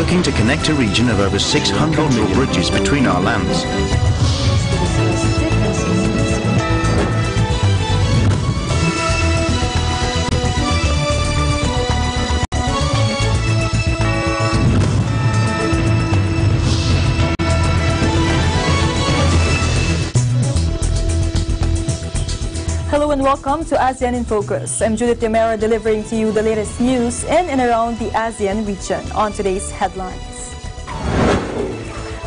looking to connect a region of over 600 million bridges between our lands. Hello and welcome to ASEAN in Focus. I'm Judith Demera delivering to you the latest news in and around the ASEAN region on today's headlines.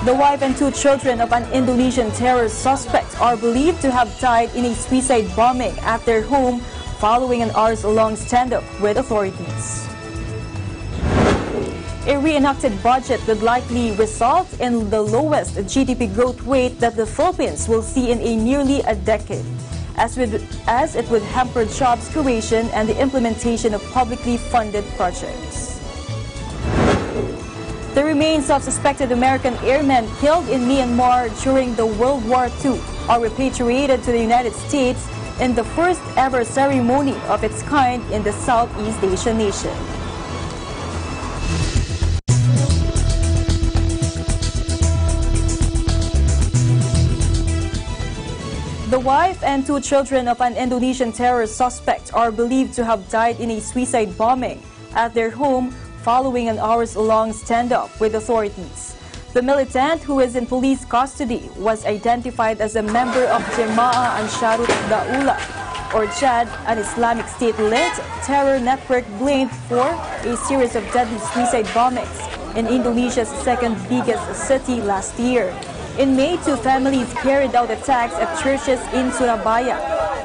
The wife and two children of an Indonesian terror suspect are believed to have died in a suicide bombing at their home following an hours-long standoff with authorities. A reenacted budget would likely result in the lowest GDP growth rate that the Philippines will see in nearly a decade, as it would hamper jobs creation and the implementation of publicly funded projects. The remains of suspected American airmen killed in Myanmar during the World War II are repatriated to the United States in the first ever ceremony of its kind in the Southeast Asian nation. The wife and two children of an Indonesian terror suspect are believed to have died in a suicide bombing at their home following an hours-long standoff with authorities. The militant, who is in police custody, was identified as a member of Jemaah Ansharut Daulah, or JAD, an Islamic State-linked terror network blamed for a series of deadly suicide bombings in Indonesia's second biggest city last year. In May, two families carried out attacks at churches in Surabaya,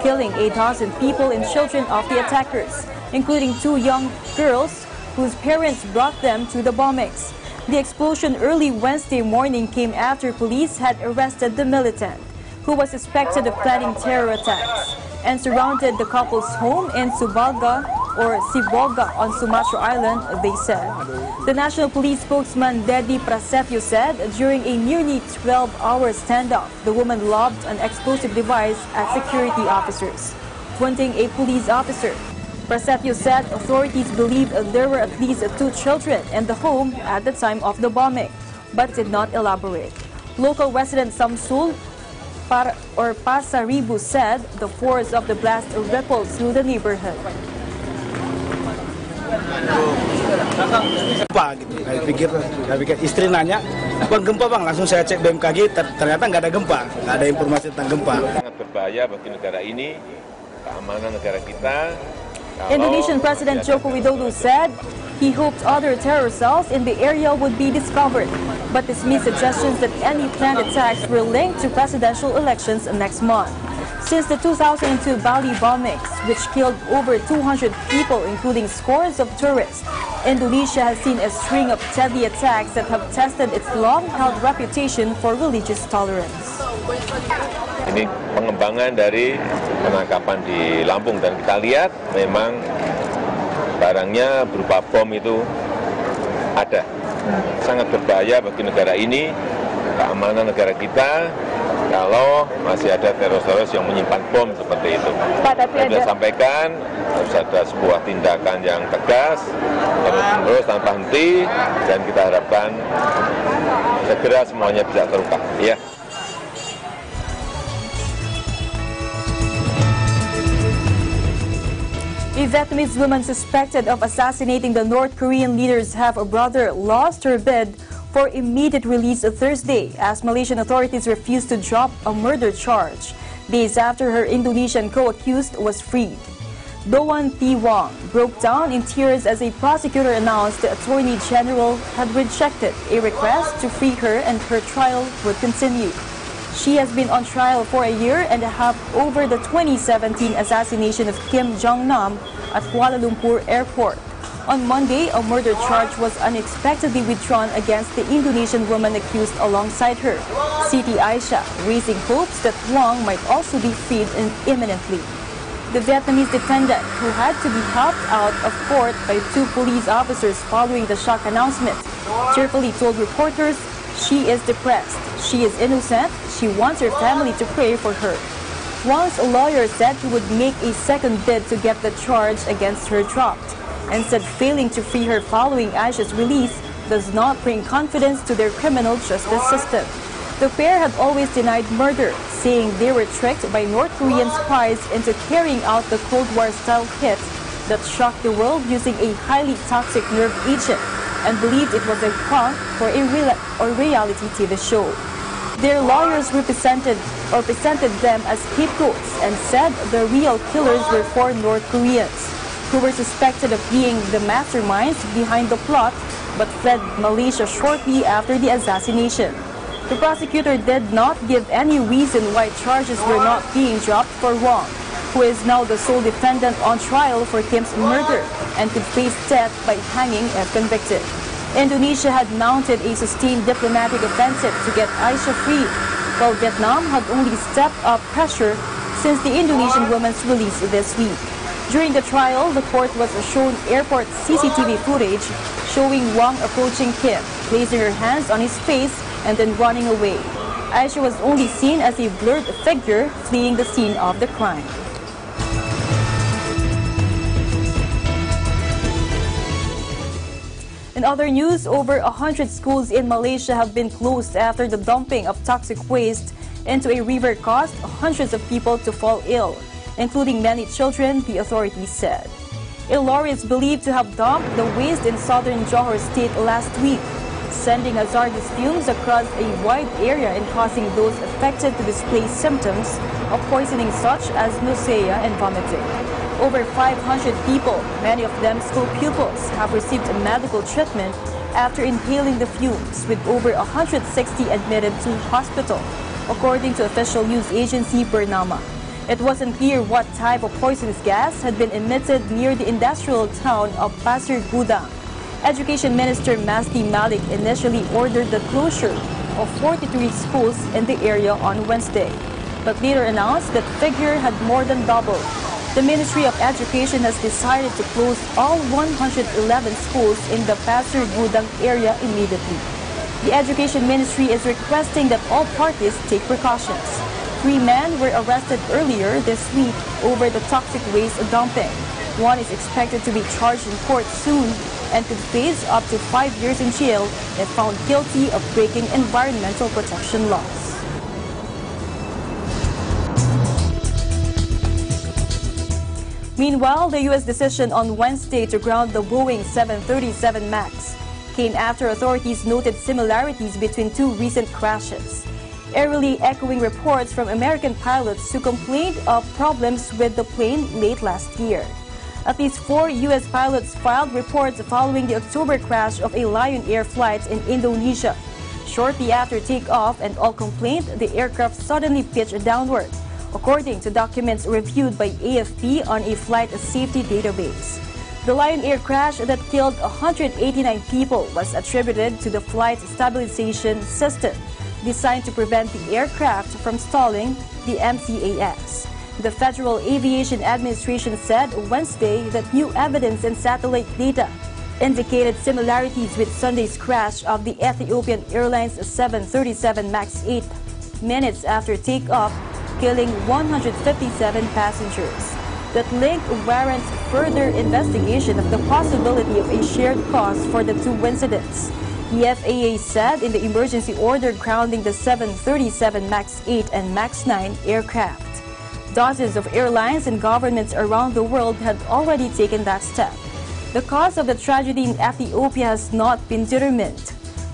killing 8,000 people and children of the attackers, including two young girls whose parents brought them to the bombings. The explosion early Wednesday morning came after police had arrested the militant, who was suspected of planning terror attacks, and surrounded the couple's home in Subalga or Sibolga on Sumatra Island, they said. The National Police spokesman Dedi Prasetyo said during a nearly 12-hour standoff, the woman lobbed an explosive device at security officers, wounding a police officer. Prasetyo said authorities believe there were at least two children in the home at the time of the bombing, but did not elaborate. Local resident Samsul Pasaribu said the force of the blast rippled through the neighborhood. Gempa gitu. Saya pikir istri nanya, "Bang, gempa Bang?" Langsung saya cek BMKG, ternyata nggak ada gempa, nggak ada informasi tentang gempa. Sangat berbahaya bagi negara ini, keamanan negara kita. Indonesian President Joko Widodo said he hoped other terror cells in the area would be discovered, but dismissed suggestions that any planned attacks were linked to presidential elections next month. Since the 2002 Bali bombings, which killed over 200 people, including scores of tourists, Indonesia has seen a string of deadly attacks that have tested its long-held reputation for religious tolerance. Ini pengembangan dari penangkapan di Lampung, dan kita lihat memang barangnya berupa bom itu ada. Sangat berbahaya bagi negara ini, keamanan negara kita, kalau masih ada teroris-teroris yang menyimpan bom seperti itu. Saya sudah sampaikan, harus ada sebuah tindakan yang tegas, terus-menerus tanpa henti, dan kita harapkan segera semuanya bisa terungkap. Ya. A Vietnamese woman suspected of assassinating the North Korean leader's half-brother lost her bid for immediate release Thursday as Malaysian authorities refused to drop a murder charge, days after her Indonesian co-accused was freed. Doan Thi Wong broke down in tears as a prosecutor announced the Attorney General had rejected a request to free her and her trial would continue. She has been on trial for a year and a half over the 2017 assassination of Kim JongNam at Kuala Lumpur Airport. On Monday, a murder charge was unexpectedly withdrawn against the Indonesian woman accused alongside her, Siti Aisyah, raising hopes that Wong might also be freed imminently. The Vietnamese defendant, who had to be helped out of court by two police officers following the shock announcement, tearfully told reporters she is depressed, she is innocent, she wants her family to pray for her. Wong's lawyer said he would make a second bid to get the charge against her dropped, and said failing to free her following Aisha's release does not bring confidence to their criminal justice system. The pair had always denied murder, saying they were tricked by North Korean spies into carrying out the Cold War-style hit that shocked the world using a highly toxic nerve agent, and believed it was a prank for a reality TV show. Their lawyers presented them as scapegoats and said the real killers were 4 North Koreans, who were suspected of being the masterminds behind the plot but fled Malaysia shortly after the assassination. The prosecutor did not give any reason why charges were not being dropped for Wong, who is now the sole defendant on trial for Kim's murder and could face death by hanging if convicted. Indonesia had mounted a sustained diplomatic offensive to get Aisha freed, while Vietnam had only stepped up pressure since the Indonesian woman's release this week. During the trial, the court was shown airport CCTV footage showing Wong approaching Kim, placing her hands on his face and then running away. Aisha was only seen as a blurred figure fleeing the scene of the crime. In other news, over 100 schools in Malaysia have been closed after the dumping of toxic waste into a river caused hundreds of people to fall ill, including many children, the authorities said. A lorry is believed to have dumped the waste in southern Johor State last week, sending hazardous fumes across a wide area and causing those affected to display symptoms of poisoning such as nausea and vomiting. Over 500 people, many of them school pupils, have received medical treatment after inhaling the fumes, with over 160 admitted to hospital, according to official news agency Bernama. It wasn't clear what type of poisonous gas had been emitted near the industrial town of Pasir Gudang. Education Minister Masdi Malik initially ordered the closure of 43 schools in the area on Wednesday, but later announced that figure had more than doubled. The Ministry of Education has decided to close all 111 schools in the Pasir Gudang area immediately. The Education Ministry is requesting that all parties take precautions. 3 men were arrested earlier this week over the toxic waste dumping. One is expected to be charged in court soon and could face up to 5 years in jail if found guilty of breaking environmental protection laws. Meanwhile, the U.S. decision on Wednesday to ground the Boeing 737 MAX came after authorities noted similarities between 2 recent crashes, eerily echoing reports from American pilots who complained of problems with the plane late last year. At least 4 U.S. pilots filed reports following the October crash of a Lion Air flight in Indonesia. Shortly after takeoff and all complained, the aircraft suddenly pitched downward, according to documents reviewed by AFP on a flight safety database. The Lion Air crash that killed 189 people was attributed to the flight stabilization system, designed to prevent the aircraft from stalling, the MCAS. The Federal Aviation Administration said Wednesday that new evidence and satellite data indicated similarities with Sunday's crash of the Ethiopian Airlines 737 MAX 8 minutes after takeoff, killing 157 passengers. That link warrants further investigation of the possibility of a shared cause for the 2 incidents, the FAA said in the emergency order grounding the 737 MAX 8 and MAX 9 aircraft. Dozens of airlines and governments around the world had already taken that step. The cause of the tragedy in Ethiopia has not been determined,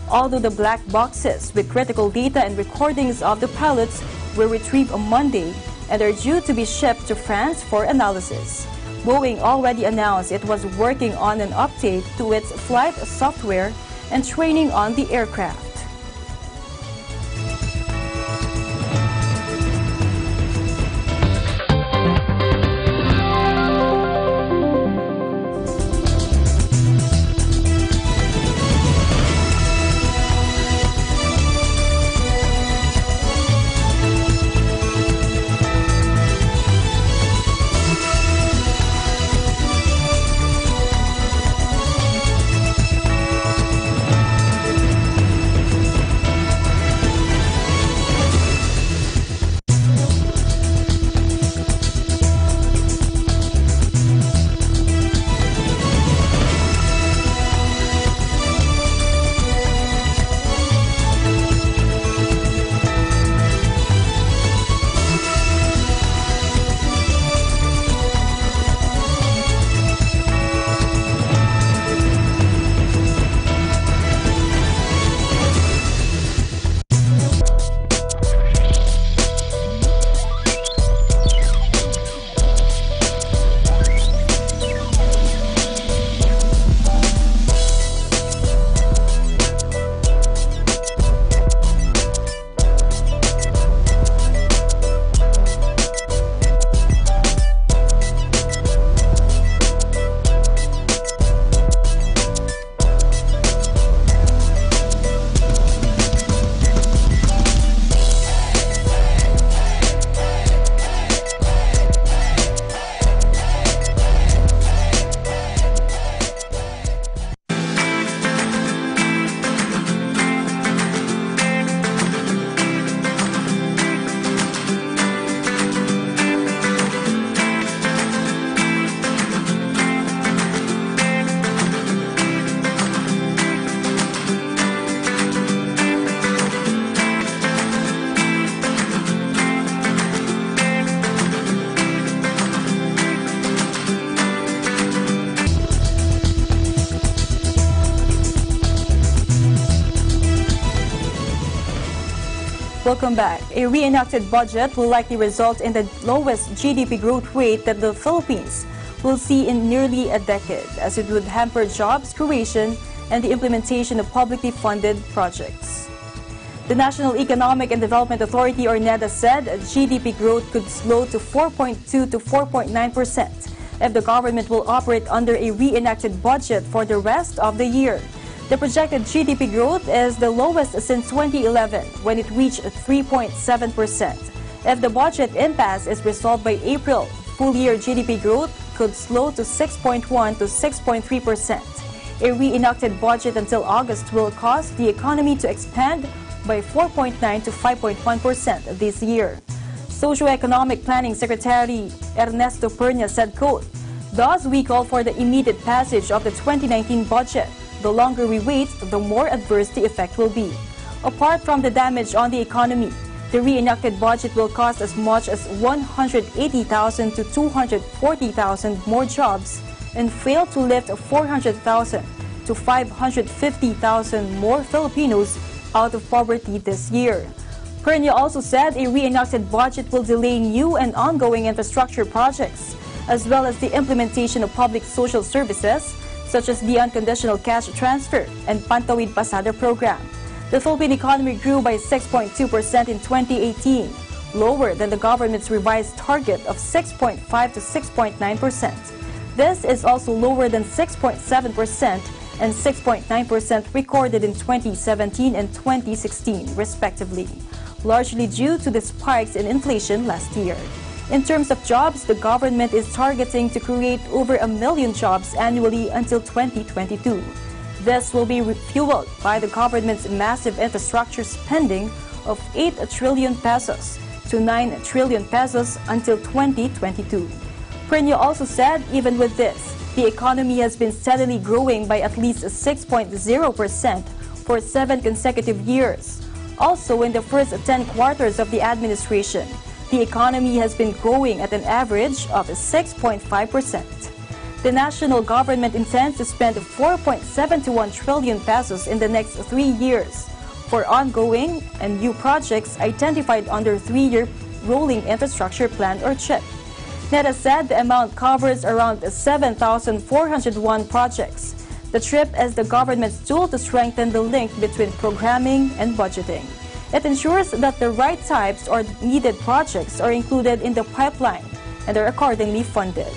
although the black boxes with critical data and recordings of the pilots were retrieved on Monday and are due to be shipped to France for analysis. Boeing already announced it was working on an update to its flight software and training on the aircraft. Welcome back. A reenacted budget will likely result in the lowest GDP growth rate that the Philippines will see in nearly a decade, as it would hamper jobs creation and the implementation of publicly funded projects. The National Economic and Development Authority, or NEDA, said GDP growth could slow to 4.2 to 4.9% if the government will operate under a reenacted budget for the rest of the year. The projected GDP growth is the lowest since 2011, when it reached 3.7%. If the budget impasse is resolved by April, full-year GDP growth could slow to 6.1 to 6.3%. A reenacted budget until August will cause the economy to expand by 4.9 to 5.1% this year. Socioeconomic Planning Secretary Ernesto Pernia said, quote, "Thus, we call for the immediate passage of the 2019 budget. The longer we wait, the more adverse the effect will be. Apart from the damage on the economy, the reenacted budget will cost as much as 180,000 to 240,000 more jobs and fail to lift 400,000 to 550,000 more Filipinos out of poverty this year." Pernia also said a reenacted budget will delay new and ongoing infrastructure projects, as well as the implementation of public social services, such as the unconditional cash transfer and Pantawid Pasada program. The Philippine economy grew by 6.2% in 2018, lower than the government's revised target of 6.5 to 6.9%. This is also lower than 6.7% and 6.9% recorded in 2017 and 2016, respectively, largely due to the spikes in inflation last year. In terms of jobs, the government is targeting to create over 1 million jobs annually until 2022. This will be fueled by the government's massive infrastructure spending of 8 trillion pesos to 9 trillion pesos until 2022. Pernia also said, even with this, the economy has been steadily growing by at least 6.0% for 7 consecutive years. Also, in the first 10 quarters of the administration, the economy has been growing at an average of 6.5%. The national government intends to spend 4.71 trillion pesos in the next 3 years for ongoing and new projects identified under 3-year Rolling Infrastructure Plan, or CHIP. NEDA said the amount covers around 7,401 projects. The CHIP is the government's tool to strengthen the link between programming and budgeting. It ensures that the right types or needed projects are included in the pipeline and are accordingly funded.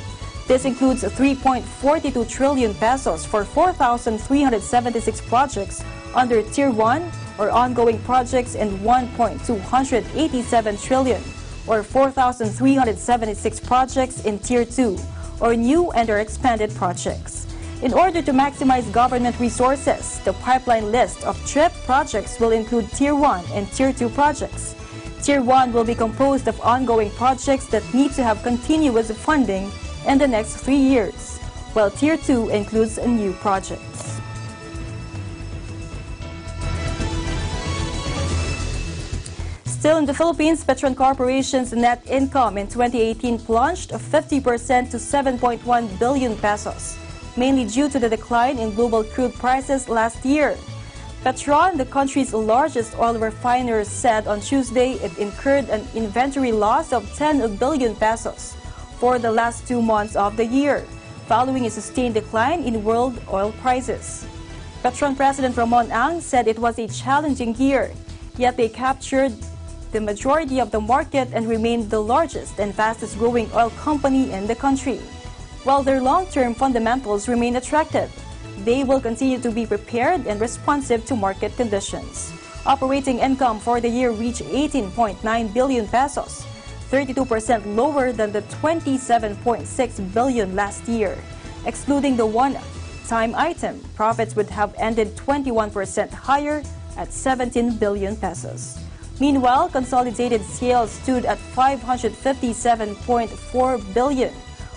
This includes 3.42 trillion pesos for 4,376 projects under Tier 1 or ongoing projects and 1.287 trillion or 4,376 projects in Tier 2 or new and or expanded projects. In order to maximize government resources, the pipeline list of CHIP projects will include Tier 1 and Tier 2 projects. Tier 1 will be composed of ongoing projects that need to have continuous funding in the next 3 years, while Tier 2 includes new projects. Still in the Philippines, Petron Corporation's net income in 2018 plunged 50% to 7.1 billion pesos, mainly due to the decline in global crude prices last year. Petron, the country's largest oil refiner, said on Tuesday it incurred an inventory loss of 10 billion pesos for the last 2 months of the year, following a sustained decline in world oil prices. Petron President Ramon Ang said it was a challenging year, yet they captured the majority of the market and remained the largest and fastest growing oil company in the country. While their long-term fundamentals remain attractive, they will continue to be prepared and responsive to market conditions. Operating income for the year reached 18.9 billion pesos, 32% lower than the 27.6 billion last year. Excluding the one-time item, profits would have ended 21% higher at 17 billion pesos. Meanwhile, consolidated sales stood at 557.4 billion,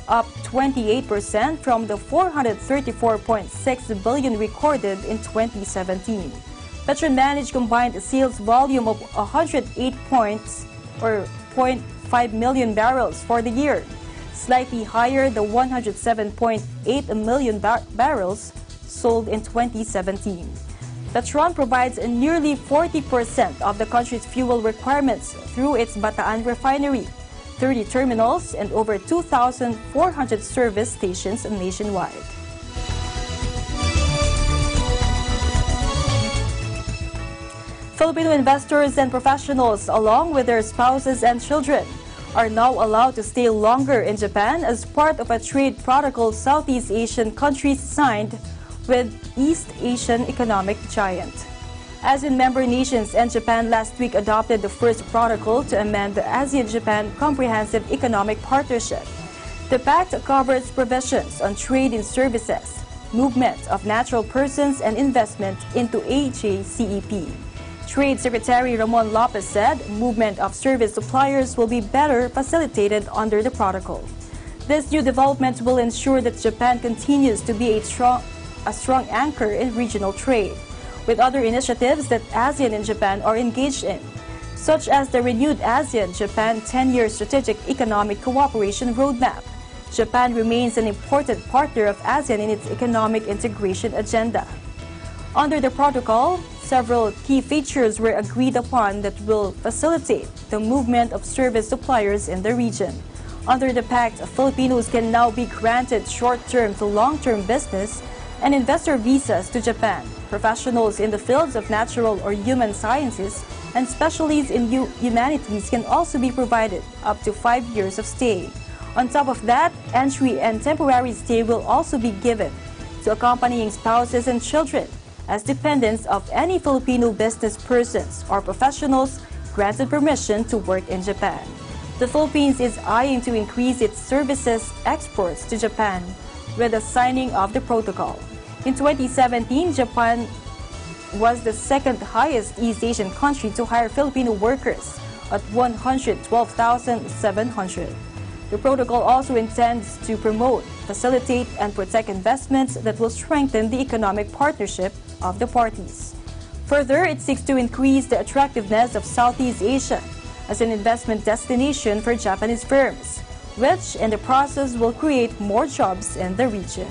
up 28% from the 434.6 billion recorded in 2017. Petron managed combined sales volume of 0.5 million barrels for the year, slightly higher than 107.8 million barrels sold in 2017. Petron provides nearly 40% of the country's fuel requirements through its Bataan refinery, 30 terminals, and over 2,400 service stations nationwide. Filipino investors and professionals, along with their spouses and children, are now allowed to stay longer in Japan as part of a trade protocol Southeast Asian countries signed with East Asian economic giant. ASEAN member nations and Japan last week adopted the first protocol to amend the ASEAN-Japan Comprehensive Economic Partnership. The pact covers provisions on trade in services, movement of natural persons, and investment into AJCEP. Trade Secretary Ramon Lopez said movement of service suppliers will be better facilitated under the protocol. This new development will ensure that Japan continues to be a strong anchor in regional trade, with other initiatives that ASEAN and Japan are engaged in, such as the renewed ASEAN-Japan 10-year Strategic Economic Cooperation Roadmap. Japan remains an important partner of ASEAN in its economic integration agenda. Under the protocol, several key features were agreed upon that will facilitate the movement of service suppliers in the region. Under the pact, Filipinos can now be granted short-term to long-term business and investor visas to Japan. Professionals in the fields of natural or human sciences and specialties in humanities can also be provided up to 5 years of stay. On top of that, entry and temporary stay will also be given to accompanying spouses and children as dependents of any Filipino business persons or professionals granted permission to work in Japan. The Philippines is eyeing to increase its services exports to Japan with the signing of the protocol. In 2017, Japan was the second highest East Asian country to hire Filipino workers at 112,700. The protocol also intends to promote, facilitate, and protect investments that will strengthen the economic partnership of the parties. Further, it seeks to increase the attractiveness of Southeast Asia as an investment destination for Japanese firms, which in the process will create more jobs in the region.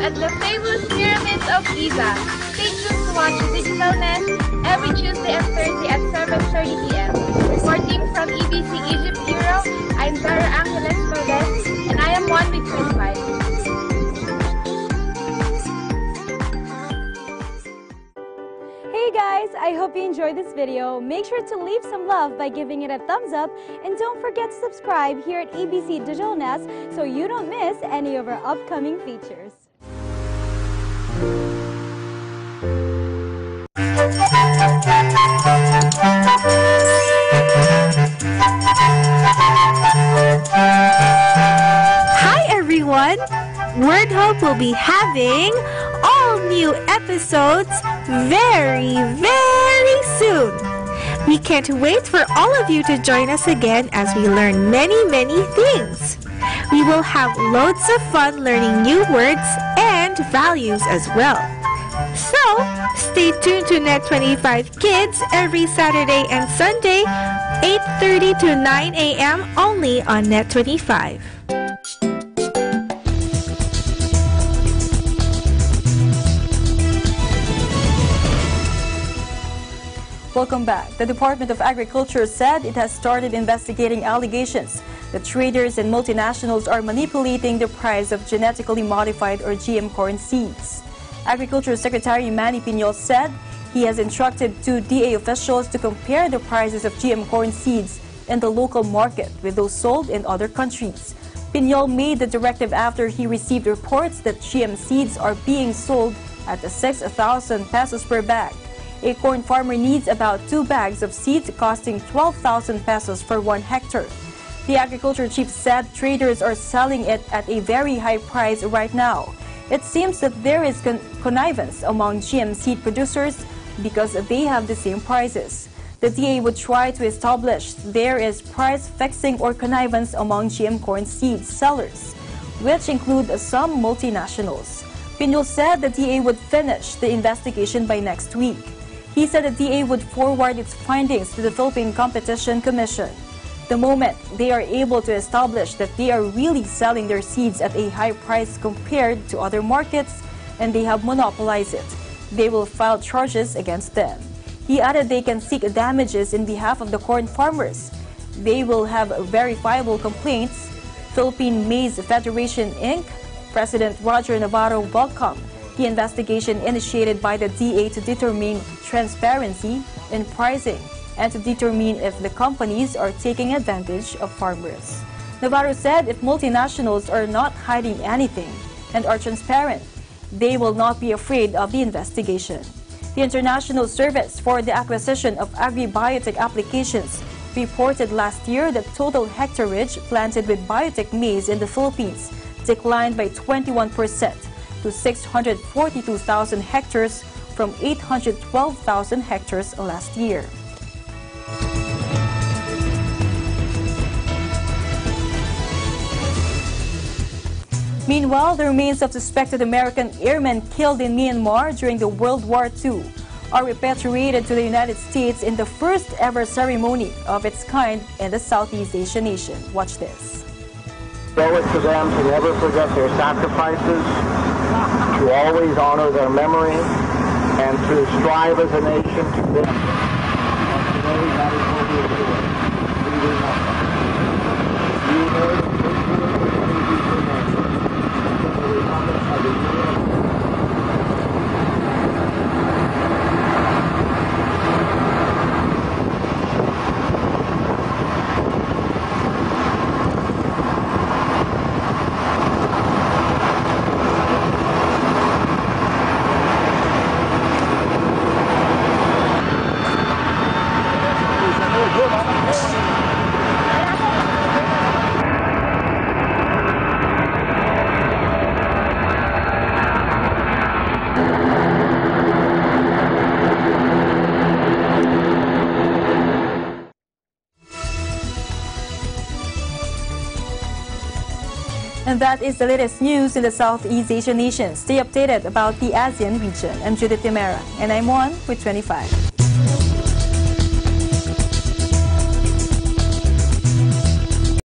At the famous pyramids of Giza. Stay tuned to watch Eaglenews every Tuesday and Thursday at 7:30 p.m. Reporting from EBC Egypt Bureau, I'm Zara Angeles Valdez, and I am 1 with 25. Hey guys, I hope you enjoyed this video. Make sure to leave some love by giving it a thumbs up, and don't forget to subscribe here at ABC Digital News so you don't miss any of our upcoming features. Hi everyone! Word Hope will be having all new episodes very soon. We can't wait for all of you to join us again as we learn many things. We will have loads of fun learning new words and values as well. So, stay tuned to Net25 Kids every Saturday and Sunday, 8:30 to 9 a.m. only on Net25. Welcome back. The Department of Agriculture said it has started investigating allegations that traders and multinationals are manipulating the price of genetically modified or GM corn seeds. Agriculture Secretary Manny Piñol said he has instructed 2 DA officials to compare the prices of GM corn seeds in the local market with those sold in other countries. Piñol made the directive after he received reports that GM seeds are being sold at 6,000 pesos per bag. A corn farmer needs about 2 bags of seeds costing 12,000 pesos for 1 hectare. The agriculture chief said traders are selling it at a very high price right now. It seems that there is connivance among GM seed producers because they have the same prices. The DA would try to establish there is price fixing or connivance among GM corn seed sellers, which include some multinationals. Piñol said the DA would finish the investigation by next week. He said the DA would forward its findings to the Philippine Competition Commission. The moment they are able to establish that they are really selling their seeds at a high price compared to other markets and they have monopolized it, they will file charges against them. He added they can seek damages in behalf of the corn farmers. They will have verifiable complaints. Philippine Maize Federation, Inc. President Roger Navarro welcomed the investigation initiated by the DA to determine transparency in pricing and to determine if the companies are taking advantage of farmers. Navarro said if multinationals are not hiding anything and are transparent, they will not be afraid of the investigation. The International Service for the Acquisition of Agri-Biotech Applications reported last year that total hectareage planted with biotech maize in the Philippines declined by 21% to 642,000 hectares from 812,000 hectares last year. Meanwhile, the remains of suspected American airmen killed in Myanmar during the World War II are repatriated to the United States in the first ever ceremony of its kind in the Southeast Asian nation. Watch this. We owe it to them to never forget their sacrifices, to always honor their memory, and to strive as a nation to live. And today, that is what we are doing. We do nothing. We know that this And that is the latest news in the Southeast Asian nations. Stay updated about the ASEAN region. I'm Judith Timera, and I'm on with 25.